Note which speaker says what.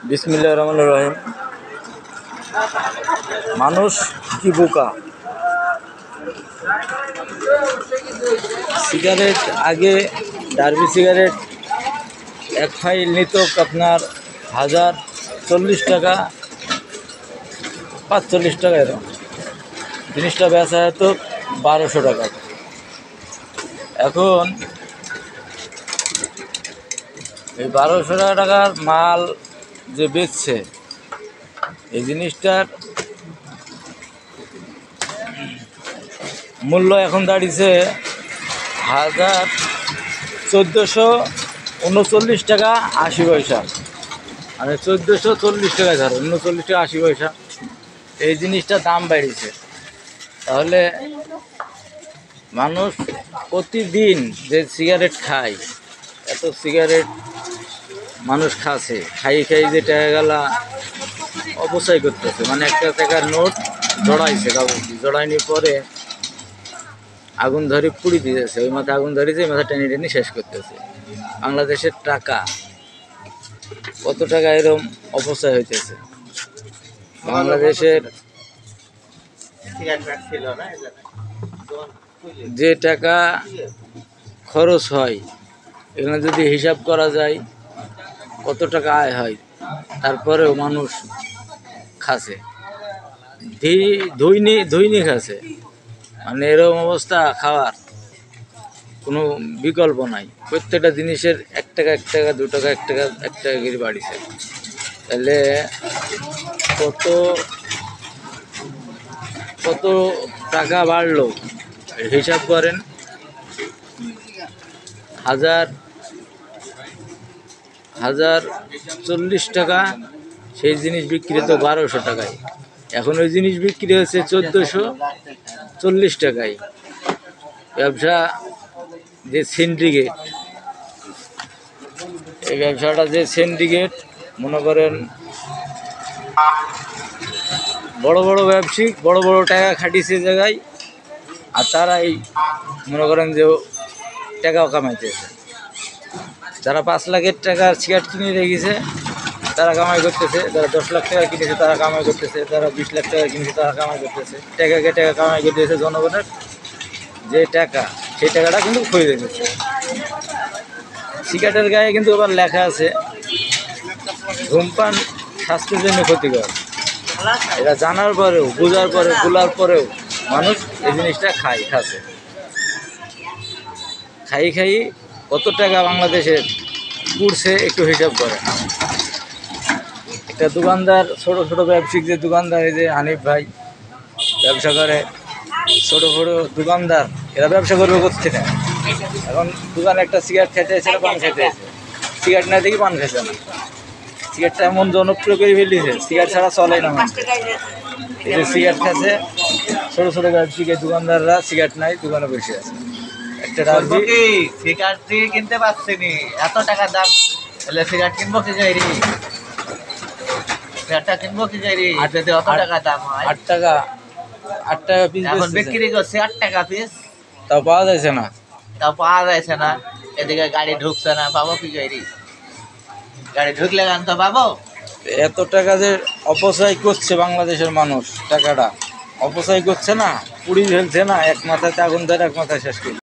Speaker 1: বিসমিল্লাহির রহমানির রহিম। মানুষ কি বোকা। সিগারেট আগে ডার্বি সিগারেট এক ফাইল নিত আপনার 1040 টাকা 45 টাকা, এরকম জিনিসটা বেচা হতো 1200 টাকা। এখন এই 1200 টাকার মাল যে বেচছে, এই জিনিসটার মূল্য এখন দাঁড়িয়েছে 1439 টাকা 80 পয়সা, মানে 1440 টাকা ধরো 39 টাকা 80 পয়সা। এই জিনিসটার দাম বেড়েছে। তাহলে মানুষ প্রতিদিন যে সিগারেট খায়, এত সিগারেট মানুষ খাচ্ছে, খাই যে টাকাগুলা অপচয় করতেছে। মানে একটা টাকার নোট জড়াইছে, কাগজ জড়াইনি পরে আগুন ধরে পুড়ি দিতেছে, ওই মাথায় আগুন ধরেছে, ওই মাথা টেনে টেনে শেষ করতেছে। বাংলাদেশের টাকা কত টাকা এরকম অপচয় হইতেছে। বাংলাদেশের যে টাকা খরচ হয়, এখানে যদি হিসাব করা যায় কত টাকা আয় হয়, তারপরেও মানুষ খাচ্ছে, ধুইনি খাচ্ছে। মানে এরকম অবস্থা, খাওয়ার কোনো বিকল্প নাই। প্রত্যেকটা জিনিসের 1 টাকা 1 টাকা 2 টাকা 1 টাকা 1 টাকা করে বাড়িছে। তাহলে কত টাকা বাড়লো হিসাব করেন। 1040 টাকা সেই জিনিস বিক্রি তো 1200 টাকায়। এখন ওই জিনিস বিক্রি হচ্ছে 1440 টাকায়। ব্যবসা যে সিন্ডিকেট, এই ব্যবসাটা যে সিন্ডিকেট, মনে করেন বড় বড় ব্যবসায়িক বড় বড় টাকা খাটিয়েছে জায়গায়, আর তারাই মনে করেন যে টাকাও কামাইতেছে। যারা 5 লাখের টাকার সিগারেট কিনে রেখেছে তারা কামাই করতেছে, যারা 10 লাখ টাকা কিনেছে তারা কামাই করতেছে, যারা 20 লাখ টাকা কিনেছে তারা কামাই করতেছে। টাকাকে টাকা কামাই করতেছে। জনগণের যে টাকা, সেই টাকাটা কিন্তু খয়ে রেখেছে। সিগারেটের গায়ে কিন্তু আবার লেখা আছে ধূমপান স্বাস্থ্যের জন্য ক্ষতিকর। এটা জানার পরেও, বোঝার পরে, ভুলার পরেও মানুষ এই জিনিসটা খাচ্ছে। খাই কত টাকা বাংলাদেশের পুড়ছে একটু হিসাব করে। একটা দোকানদার, ছোট ছোট ব্যবসায়িক যে দোকানদার, এই যে হানিফ ভাই ব্যবসা করে, ছোট ছোট দোকানদার, এরা ব্যবসা করবে করছে না। এখন দোকানে একটা সিগারেট খেতে এসেছিল, পান খেতে এসে সিগারেট না দেখি পান খেতে না। সিগারেটটা এমন জনপ্রিয় করে ফেলেছে, সিগারেট ছাড়া চলে না। এই যে সিগারেট খাচ্ছে ছোট ছোট ব্যবসায়িক দোকানদাররা, সিগারেট নাই, দোকানে বসে আছে। একটা
Speaker 2: সিগারেট দিয়ে কিনতে পারছি নি, এত টাকা দাম, তাহলে সিগারেট কিনবো কি যাই রে? সিগারেটটা কিনবো কি যাই রে? যদি অত টাকা দাম হয়,
Speaker 1: 8 টাকা পিস
Speaker 2: এখন বিক্রি করছে 8 টাকা পিস,
Speaker 1: তাও পাওয়া যাচ্ছে না।
Speaker 2: না। এদিকে গাড়ি ঢুকছে না, পাবো কি যাই রে? গাড়ি ঢুকলে গান তো পাবো।
Speaker 1: এত টাকা যে অপচয় করছে বাংলাদেশের মানুষ, টাকাটা অপচয় করছে না, পুড়ি ফেলছে না, এক মাথায় আগুন ধরে এক মাথায় শেষ করছে।